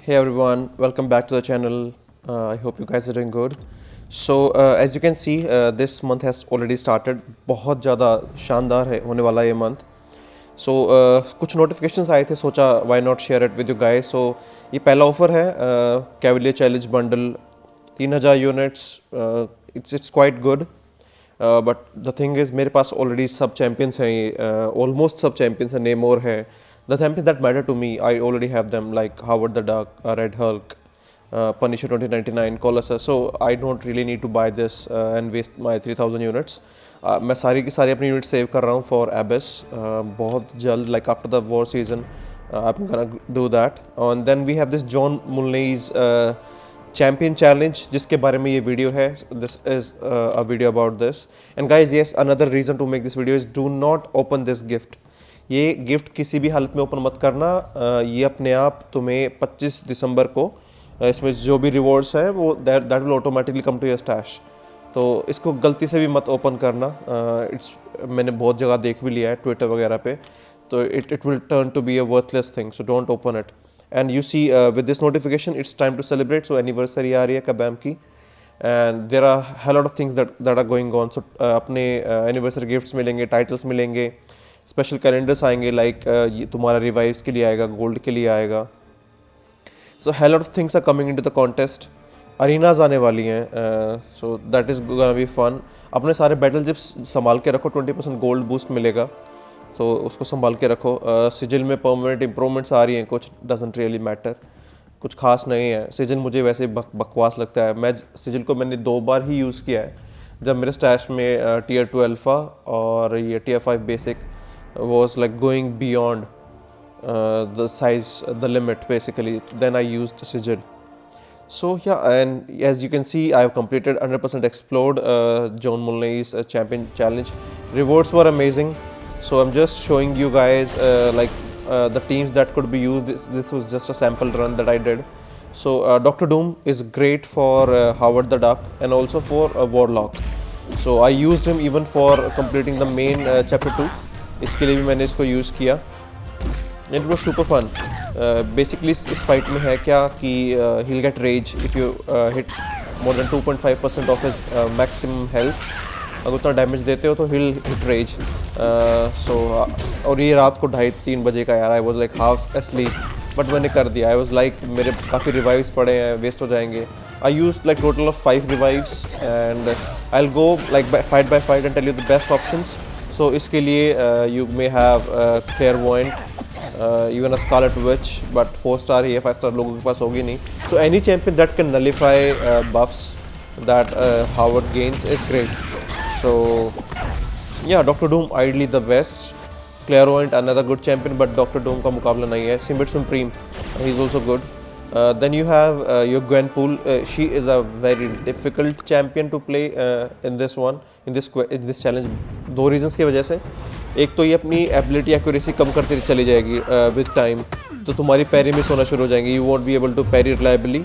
Hey everyone, welcome back to the channel. I hope you guys are doing good. So as you can see, this month has already started. बहुत ज़्यादा शानदार है होने वाला ये month. So कुछ notifications आए थे, सोचा why not share it with you guys. So ये पहला ऑफर है Cavalier Challenge Bundle 3000 units. It's quite good. But the thing is मेरे पास ऑलरेडी सब चैम्पियंस हैं, ऑलमोस्ट सब चैम्पियंस हैं. नेमोर है the champion that matter to me. I already have them like Howard the Duck, Red Hulk, Punisher 2099, Colossus. So I don't really need to buy this and waste my 3000 units. मैं सारी की सारी अपनी unit save कर रहा हूँ for एबिस. बहुत जल्द, like after the war season, I'm gonna do that. And then we have this John Mullney's champion challenge, जिसके बारे में ये वीडियो है. This is a video about this. And guys, yes, another reason to make this video is do not open this gift. ये gift किसी भी हालत में ओपन मत करना. ये अपने आप तुम्हें 25 दिसंबर को इसमें जो भी रिवॉर्ड्स हैं वो that will automatically come to your stash. तो इसको गलती से भी मत ओपन करना. मैंने बहुत जगह देख भी लिया है ट्विटर वगैरह पे. तो it will turn to be a worthless thing, so don't open it. And you see with this notification it's time to celebrate. So anniversary aa rahi hai Kabam ki, and there are a lot of things that are going on. So apne anniversary gifts milenge, titles milenge, special calendars आएंगे, like ये तुम्हारा revives के लिए आएगा, gold के लिए आएगा. So a lot of things are coming into the contest. Arenas आने वाली हैं, so that is gonna be fun. अपने सारे बैटल जिप्स संभाल के रखो, 20% गोल्ड बूस्ट मिलेगा, तो उसको संभाल के रखो. सिजिल में परमानेंट इंप्रूवमेंट्स आ रही हैं, कुछ डजंट रियली मैटर, कुछ खास नहीं है. सिजिल मुझे वैसे बकवास लगता है. मैं सिजिल को मैंने 2 बार ही यूज़ किया है. जब मेरे स्टैश में टीयर 2 अल्फ़ा और ये tier 5 basic was like going beyond the size, the limit basically, then I used sigil. So yeah, and as you can see, I have completed 100% explored John Mullney's champion challenge. Rewards were amazing. So I'm just showing you guys the teams that could be used. This was just a sample run that I did. So Dr. Doom is great for Howard the Duck and also for Warlock. So I used him even for completing the main chapter 2. इसके लिए भी मैंने इसको use किया. It was super fun. Basically इस fight में है क्या कि he'll get rage if you hit more than 2.5% of his maximum health. अगर उतना डैमेज देते हो तो he'll hit rage. So और ये रात को 2:30-3 बजे का यार. I was like half asleep, but मैंने कर दिया. I was like मेरे काफ़ी रिवाइव्स पड़े हैं, वेस्ट हो जाएंगे. I used like total of 5 revives and I'll go like fight by fight and tell you the best options. So इसके लिए you may have Clairvoyant, even a Scarlet Witch, but 4-star ही है, 5-star लोगों के पास होगी नहीं. So any champion that can nullify buffs that Howard gains is great. So yeah, Dr. Doom ideally the best. Clairvoyant another good champion, but Dr. Doom का मुकाबला नहीं है. Simbit Supreme, he's also good. Then you have your Gwenpool. She is a very difficult champion to play in this one, in this challenge. 2 reasons की वजह से. एक तो ये अपनी एबिलिटी एक्यूरेसी कम करती चली जाएगी विद टाइम, तो तुम्हारी पैरी मिस होना शुरू हो जाएंगी. You won't be able to parry reliably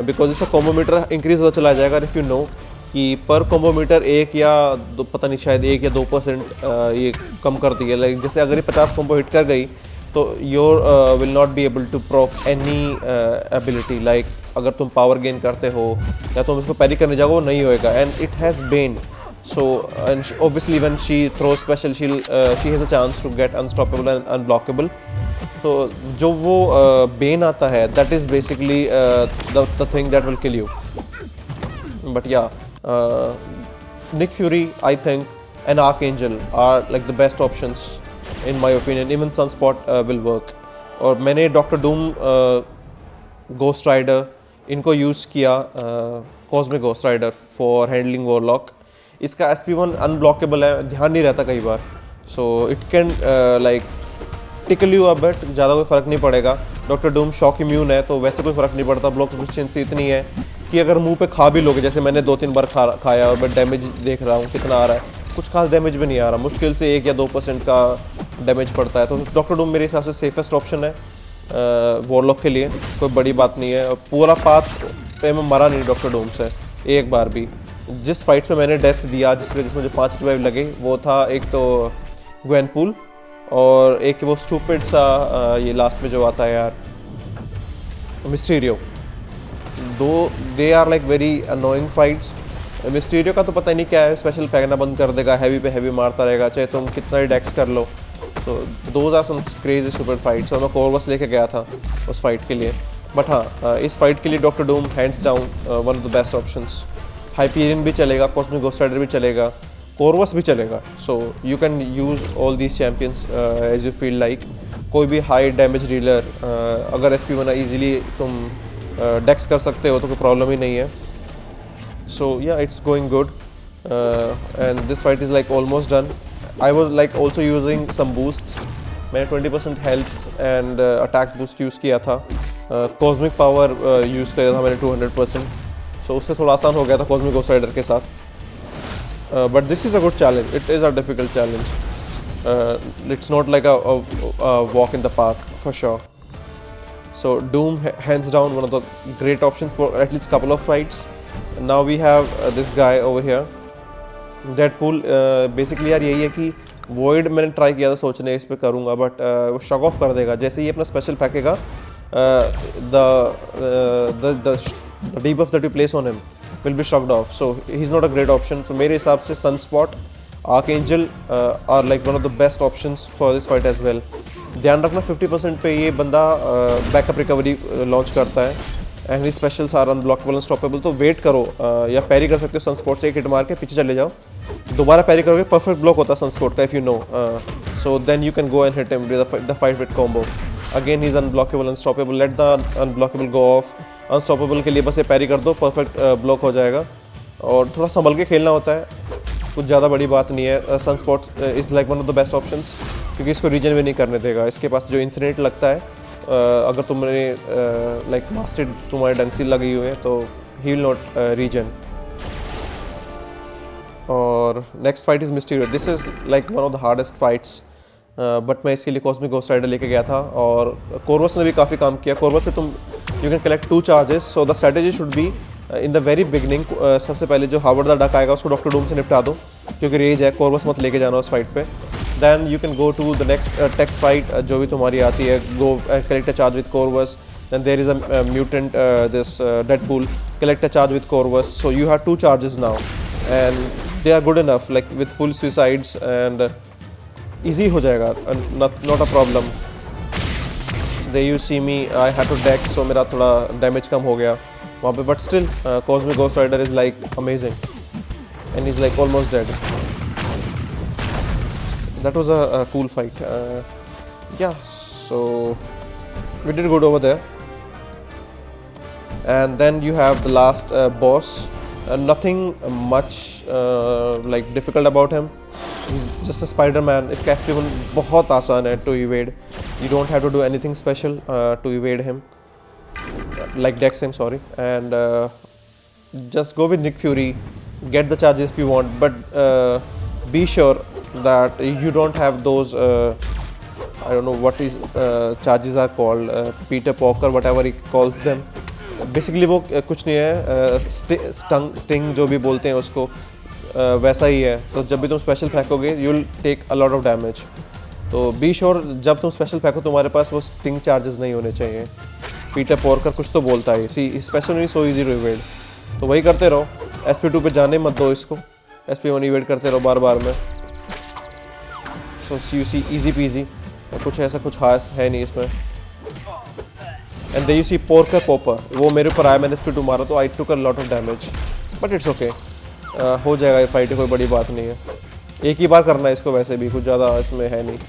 because इसका कॉम्बोमीटर इंक्रीज होता चला जाएगा. इफ़ यू नो कि पर कॉम्बोमीटर 1 या 2, पता नहीं, शायद 1 या 2% ये कम कर दी है. लाइक जैसे अगर ये 50 कॉम्बो हिट कर गई तो your will not be able to proc any ability. Like अगर तुम पावर गेन करते हो या तुम इसको पैरी करने जाओ वो नहीं होएगा. And it has Ben. So and obviously when she throws special, she has a chance to get unstoppable and unblockable. So जो वो bane आता है, that is basically the thing that will kill you. But yeah, Nick Fury, I think, and Archangel are like the best options in my opinion. Even Sunspot will work. और मैंने Dr. Doom, Ghost Rider इनको use किया, Cosmic Ghost Rider for handling Warlock. इसका SP1 unblockable है, ध्यान नहीं रहता कई बार. So it can like tickle you a bit, ज़्यादा कोई फ़र्क नहीं पड़ेगा. डॉक्टर डूम शॉक इम्यून है, तो वैसे कोई फ़र्क नहीं पड़ता. ब्लॉक एफिशिएंसी इतनी है कि अगर मुंह पे खा भी लोगे, जैसे मैंने 2-3 बार खाया और मैं डैमेज देख रहा हूँ कितना आ रहा है, कुछ खास डैमेज भी नहीं आ रहा. मुश्किल से 1 या 2% का डैमेज पड़ता है. तो डॉक्टर डूम मेरे हिसाब से सेफेस्ट ऑप्शन है वॉरलॉक के लिए. कोई बड़ी बात नहीं है. पूरा पाथ पे मैं मरा नहीं डॉक्टर डूम से एक बार भी. जिस फाइट में मैंने डेथ दिया, जिस वजह से मुझे 5 रिवाइव लगे, वो था एक तो ग्वेनपूल और एक वो स्टूपिड सा ये लास्ट में जो आता है यार, Mysterio, though they are like very annoying fights. Mysterio का तो पता ही नहीं क्या है, स्पेशल फेंकना बंद कर देगा, हैवी पे हैवी मारता रहेगा चाहे तुम कितना ही डेक्स कर लो। तो those are some crazy super fights, और मैं कोरवस लेके गया था उस फाइट के लिए। बट हाँ, इस फाइट के लिए doctor Doom hands down one of the best options. Hyperion भी चलेगा, कॉस्मिक घोस्ट राइडर भी चलेगा, कोरवस भी चलेगा। So you can use all these champions as you feel like. कोई भी हाई डैमेज डीलर, अगर एस पी बना ईजिली तुम डेक्स कर सकते हो तो कोई प्रॉब्लम ही नहीं है। So yeah, it's going good, and this fight is like almost done. I was like also using some boosts. मैंने 20% health and attack boost use किया था, cosmic power यूज़ किया था मैंने 200%, so उससे थोड़ा आसान हो गया था cosmic ghost rider के साथ। But this is a good challenge. It is a difficult challenge. It's not like a walk in the park for sure. So Doom hands down one of the great options for at least couple of fights. Now we have this guy over here, Deadpool. Basically यार यही है कि Void मैंने try किया था सोचने इस पे करूँगा, बट वो शक ऑफ कर देगा जैसे ही अपना स्पेशल फेंकेगा। The debuff that you place on him will be shocked off, so he's not a great option. So मेरे हिसाब से Sunspot, Archangel are like one of the best options for this fight as well. ध्यान रखना 50% पे ये बंदा backup recovery launch करता है, and he specials are unblockable unstoppable. तो वेट करो, या पैरी कर सकते हो सनस्पॉट से, एक हिट मार के पीछे चले जाओ, दोबारा पैरी करोगे, परफेक्ट ब्लॉक होता है सनस्पॉट का if you know. So then you can go and hit him with the fight with combo. Again he is unblockable unstoppable, let the unblockable go off. Unstoppable के लिए बस ये पैरी कर दो, परफेक्ट ब्लॉक हो जाएगा। और थोड़ा संभल के खेलना होता है, कुछ ज़्यादा बड़ी बात नहीं है। Sunspot is like one of the best options, क्योंकि इसको रीजन भी नहीं करने देगा। इसके पास जो इंसिनेट लगता है, अगर तुमने लाइक मास्टर्ड तुम्हारे डेंसिल लगी हुई है तो ही विल नॉट रीजन। और next fight is Mysterio. This is like one of the hardest fights, but मैं इसके लिए कॉस्मिक घोस्ट राइडर लेके गया था, और कोरवस ने भी काफ़ी काम किया। कोरवस से तुम you can collect 2 charges. So the strategy should be in the very beginning, सबसे पहले जो हावर्ड द डक आएगा उसको डॉक्टर डूम से निपटा दो, क्योंकि रेज है, कोरवस मत लेके जाना उस फाइट पे। Then you can go to the next tech fight, जो भी तुम्हारी आती है, go and collect a charge with Corvus. Then there is a mutant, this Deadpool, collect a charge with Corvus. So you have 2 charges now, and they are good enough, like with full suicides, and easy हो जाएगा, not a problem. There you see me, I had to dex, so मेरा थोड़ा damage कम हो गया वहाँ पे, but still Cosmic Ghost Rider is like amazing, and he's like almost dead. That was a cool fight. Yeah, so we did good over there. And then you have the last boss. Nothing much like difficult about him. He's just a Spider-Man. इसका SP1 बहुत आसान है to evade. You don't have to do anything special to evade him. Like dex him, sorry. And just go with Nick Fury. Get the charges if you want, but be sure that you don't have those I don't know what is charges are called, Peter Parker whatever he calls them. Basically वो कुछ नहीं है, sting जो भी बोलते हैं उसको, वैसा ही है। तो जब भी तुम स्पेशल फेंकोगे you will take a lot of damage. तो बी श्योर जब तुम स्पेशल फेंको तुम्हारे पास वो स्टिंग चार्जेस नहीं होने चाहिए। पीटर पॉर्कर कुछ तो बोलता है, सी स्पेशल नहीं सो इजी टू इवेड, तो वही करते रहो। SP2 पे जाने मत दो इसको, SP1 इवेड करते रहो बार बार में। So you see easy peasy, कुछ ऐसा कुछ खास है नहीं इसमें। And they you see porker popper, वो मेरे ऊपर आया, मैंने SP2 मारा तो I took a lot of damage, but it's okay, हो जाएगा ये फाइट, कोई बड़ी बात नहीं है। एक ही बार करना है इसको, वैसे भी कुछ ज़्यादा इसमें है नहीं।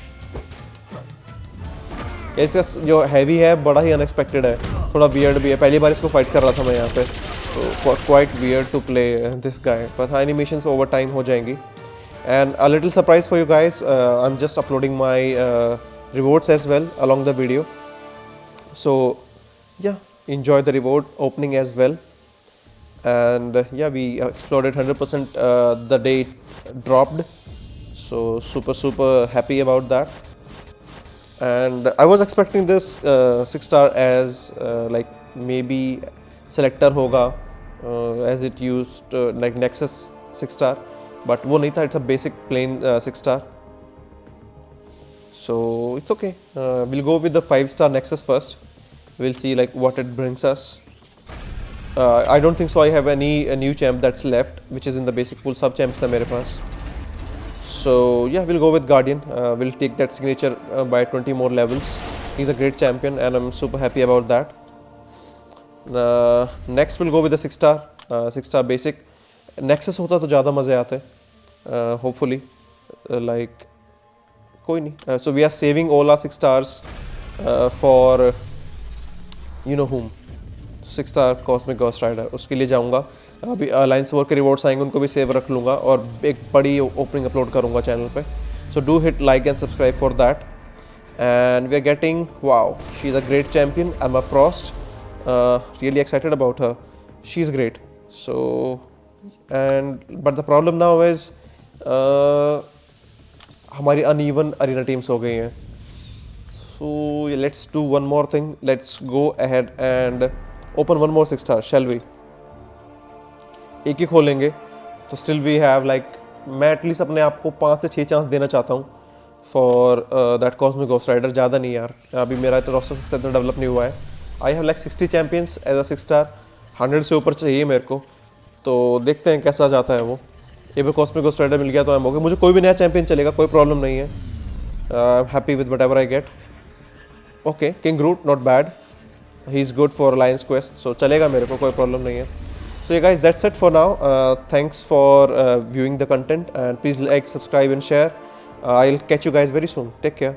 इसका जो हैवी है बड़ा ही अनएक्सपेक्टेड है, थोड़ा वियर्ड भी है। पहली बार इसको फाइट कर रहा था मैं यहाँ पे, तो quite weird to play this guy, पर एनिमेशंस ओवर टाइम हो जाएंगी। And a little surprise for you guys, I'm just uploading my rewards as well along the video, so yeah, enjoy the reward opening as well. And yeah, we exploded 100% the day it dropped, so super happy about that. And I was expecting this 6-star as like maybe selector hoga, as it used like Nexus 6-star, but वो नहीं था, it's a basic plain 6-star, so it's okay. We'll go with the 5-star Nexus first, we'll see like what it brings us. I don't think so I have any new champ that's left which is in the basic pool. Sub champs है मेरे पास. So yeah, we'll go with Guardian. We'll take that signature by 20 more levels. He's a great champion and I'm super happy about that. Next we'll go with the 6-star 6-star basic. Nexus होता तो ज़्यादा मज़े आते. Hopefully like कोई नहीं. So we are saving all our 6 stars for you know whom. 6-star Cosmic Ghost Rider उसके लिए जाऊँगा. अभी अलायंस वॉर के रिवॉर्ड्स आएंगे उनको भी सेव रख लूँगा और एक बड़ी ओपनिंग अपलोड करूँगा चैनल पे. So do hit like and subscribe for that. And we are getting wow, she is a great champion. Emma Frost, really excited about her. She is great. So and but the problem now is हमारी uneven arena teams हो गई हैं. So let's do one more thing. Let's go ahead and open one more 6-star. Shall we? एक ही खोलेंगे तो still we have like, मैं at least अपने आप को 5 से 6 चांस देना चाहता हूँ for that cosmic ghost rider. ज़्यादा नहीं यार, अभी मेरा तो रोस्टर सिस्टम इतना डेवलप नहीं हुआ है. I have like 60 champions as a 6-star. 100 से ऊपर चाहिए मेरे को, तो देखते हैं कैसा जाता है वो. ये भी कॉस्मिक घोस्ट राइडर मिल गया तो हम हो गए. मुझे कोई भी नया चैम्पियन चलेगा, कोई प्रॉब्लम नहीं है. Happy with whatever I get. Okay, King Groot not bad. He is good for alliance quest, so चलेगा मेरे को, कोई प्रॉब्लम नहीं है. So yeah guys, that's it for now. Thanks for viewing the content and please like, subscribe and share. I'll catch you guys very soon. Take care.